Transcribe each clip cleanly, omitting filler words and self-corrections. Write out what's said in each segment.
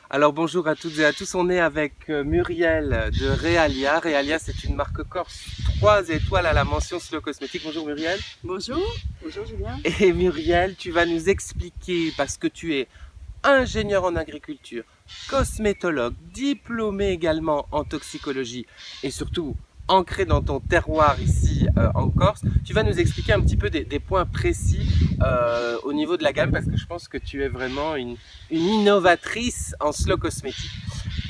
Alors bonjour à toutes et à tous, on est avec Muriel de Realia. Realia, c'est une marque corse 3 étoiles à la mention Slow Cosmétique. Bonjour Muriel. Bonjour, bonjour Julien. Et Muriel, tu vas nous expliquer, parce que tu es ingénieur en agriculture, cosmétologue, diplômé également en toxicologie et surtout ancré dans ton terroir ici en Corse, tu vas nous expliquer un petit peu des points précis au niveau de la gamme parce que je pense que tu es vraiment une innovatrice en slow cosmétique.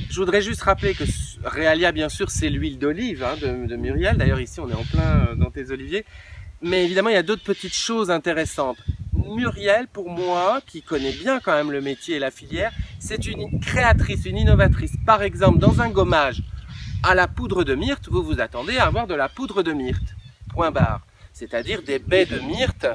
Je voudrais juste rappeler que Realia, bien sûr, c'est l'huile d'olive de Muriel. D'ailleurs, ici, on est en plein dans tes oliviers. Mais évidemment, il y a d'autres petites choses intéressantes. Muriel, pour moi, qui connaît bien quand même le métier et la filière, c'est une créatrice, une innovatrice. Par exemple, dans un gommage à la poudre de myrte, vous vous attendez à avoir de la poudre de myrte. Point barre. C'est-à-dire des baies de myrte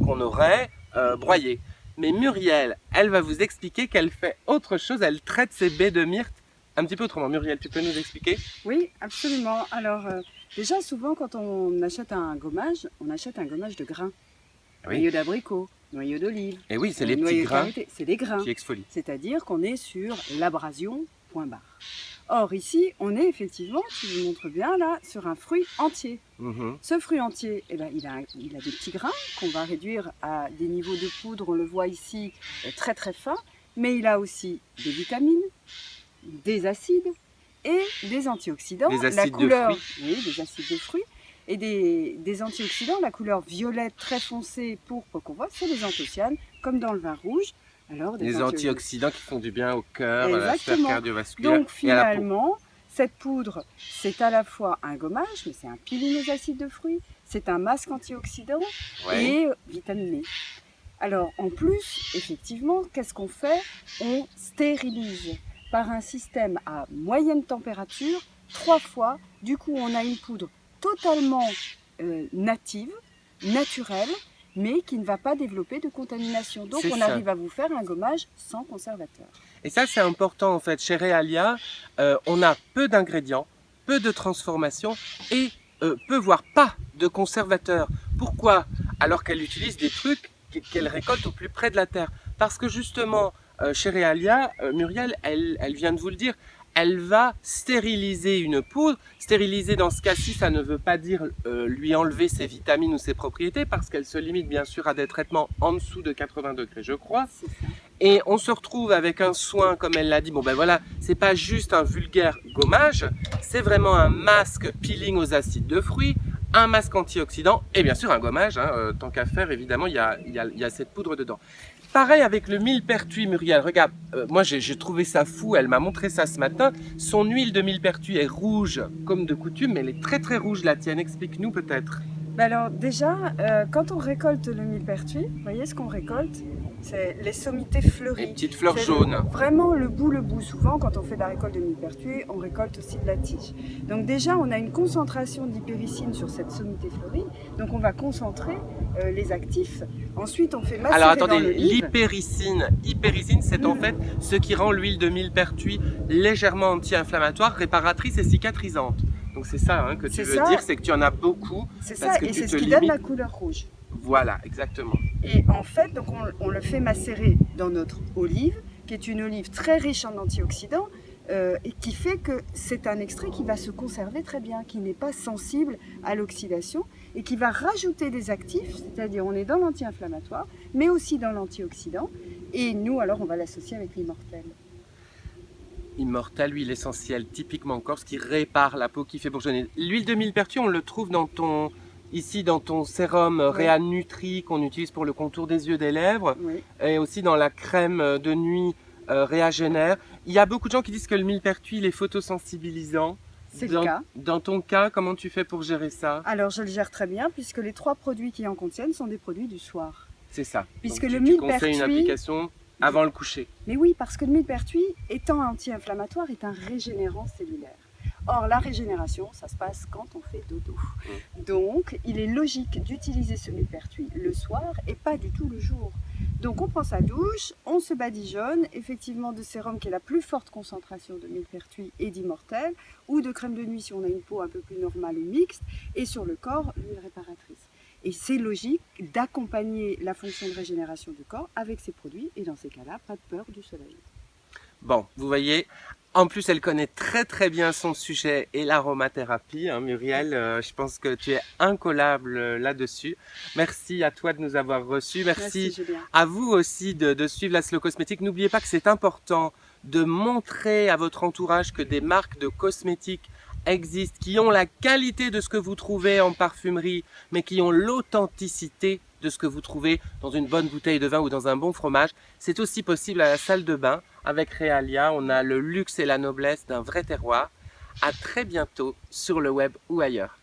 qu'on aurait broyées. Mais Muriel, elle va vous expliquer qu'elle fait autre chose. Elle traite ces baies de myrte un petit peu autrement. Muriel, tu peux nous expliquer? Oui, absolument. Alors, déjà, souvent, quand on achète un gommage, on achète un gommage de grains. Oui. Noyau d'abricot, noyau d'olive, Et oui, c'est les petits noyau de grains karité, c'est des grains. qui exfolient. C'est-à-dire qu'on est sur l'abrasion, point barre. Or, ici, on est effectivement, tu vous montres bien là, sur un fruit entier. Ce fruit entier, eh ben, il a des petits grains qu'on va réduire à des niveaux de poudre, on le voit ici, très très fin, mais il a aussi des vitamines, des acides et des antioxydants. Des acides la couleur, de fruits. oui, des acides de fruits et des antioxydants. La couleur violette très foncée, pourpre qu'on voit, c'est les anthocyanes, comme dans le vin rouge. Alors, des antioxydants qui font du bien au cœur, à la sphère cardiovasculaire donc et à la peau. finalement, cette poudre, c'est à la fois un gommage, mais c'est un peeling aux acides de fruits, c'est un masque antioxydant et vitaminé. Alors en plus, effectivement, qu'est-ce qu'on fait? On stérilise par un système à moyenne température 3 fois. Du coup, on a une poudre totalement native, naturelle, mais qui ne va pas développer de contamination. Donc on arrive à vous faire un gommage sans conservateur. Et ça, c'est important en fait. Chez Realia, on a peu d'ingrédients, peu de transformations et peu voire pas de conservateurs. Pourquoi? Alors qu'elle utilise des trucs qu'elle récolte au plus près de la terre. Parce que justement, chez Realia, Muriel, elle vient de vous le dire, elle va stériliser une poudre. Stériliser dans ce cas-ci, ça ne veut pas dire lui enlever ses vitamines ou ses propriétés, parce qu'elle se limite bien sûr à des traitements en dessous de 80 degrés, je crois. Et on se retrouve avec un soin, comme elle l'a dit, bon ben voilà, c'est pas juste un vulgaire gommage, c'est vraiment un masque peeling aux acides de fruits, un masque antioxydant et bien sûr un gommage, tant qu'à faire évidemment, il y a cette poudre dedans. Pareil avec le millepertuis, Muriel, regarde, moi j'ai trouvé ça fou, elle m'a montré ça ce matin, son huile de millepertuis est rouge comme de coutume, mais elle est très très rouge la tienne, explique-nous peut-être. Alors déjà, quand on récolte le millepertuis, vous voyez ce qu'on récolte? C'est les sommités fleuries. Les petites fleurs jaunes. Vraiment le bout. Souvent, quand on fait de la récolte de millepertuis, on récolte aussi de la tige. Donc déjà, on a une concentration d'hypéricine sur cette sommité fleurie. Donc on va concentrer les actifs. Ensuite, on fait macérer. Alors attendez, l'hypéricine, c'est en fait ce qui rend l'huile de millepertuis légèrement anti-inflammatoire, réparatrice et cicatrisante. Donc c'est ça que tu veux dire, c'est que tu en as beaucoup. C'est ça, et c'est ce qui donne la couleur rouge. Voilà, exactement. Et en fait, donc on le fait macérer dans notre olive, qui est une olive très riche en antioxydants, et qui fait que c'est un extrait qui va se conserver très bien, qui n'est pas sensible à l'oxydation, et qui va rajouter des actifs, c'est-à-dire on est dans l'anti-inflammatoire, mais aussi dans l'antioxydant, et nous alors on va l'associer avec l'immortel. Immortel, huile essentielle, typiquement corse, qui répare la peau, qui fait bourgeonner. L'huile de millepertuis, on le trouve ici dans ton sérum Réa Nutri qu'on utilise pour le contour des yeux, des lèvres, et aussi dans la crème de nuit Réa Génère. Il y a beaucoup de gens qui disent que le millepertuis il est photosensibilisant. C'est le cas. Dans ton cas, comment tu fais pour gérer ça? Alors je le gère très bien puisque les 3 produits qui en contiennent sont des produits du soir. C'est ça. Puisque donc, le tu conseilles millepertuis, une application avant le coucher. Mais oui, parce que le millepertuis, étant anti-inflammatoire, est un régénérant cellulaire. Or, la régénération, ça se passe quand on fait dodo. Donc, il est logique d'utiliser ce millepertuis le soir et pas du tout le jour. Donc, on prend sa douche, on se badigeonne, effectivement de sérum qui est la plus forte concentration de millepertuis et d'immortel, ou de crème de nuit si on a une peau un peu plus normale ou mixte, et sur le corps, l'huile réparatrice. Et c'est logique d'accompagner la fonction de régénération du corps avec ces produits, et dans ces cas-là, pas de peur du soleil. Bon, vous voyez, en plus elle connaît très très bien son sujet et l'aromathérapie, hein, Muriel, je pense que tu es incollable là-dessus. Merci à toi de nous avoir reçus, merci Julien. à vous aussi de suivre la Slow Cosmétique. N'oubliez pas que c'est important de montrer à votre entourage que des marques de cosmétiques existent, qui ont la qualité de ce que vous trouvez en parfumerie, mais qui ont l'authenticité de ce que vous trouvez dans une bonne bouteille de vin ou dans un bon fromage. C'est aussi possible à la salle de bain. Avec Realia, on a le luxe et la noblesse d'un vrai terroir. À très bientôt sur le web ou ailleurs.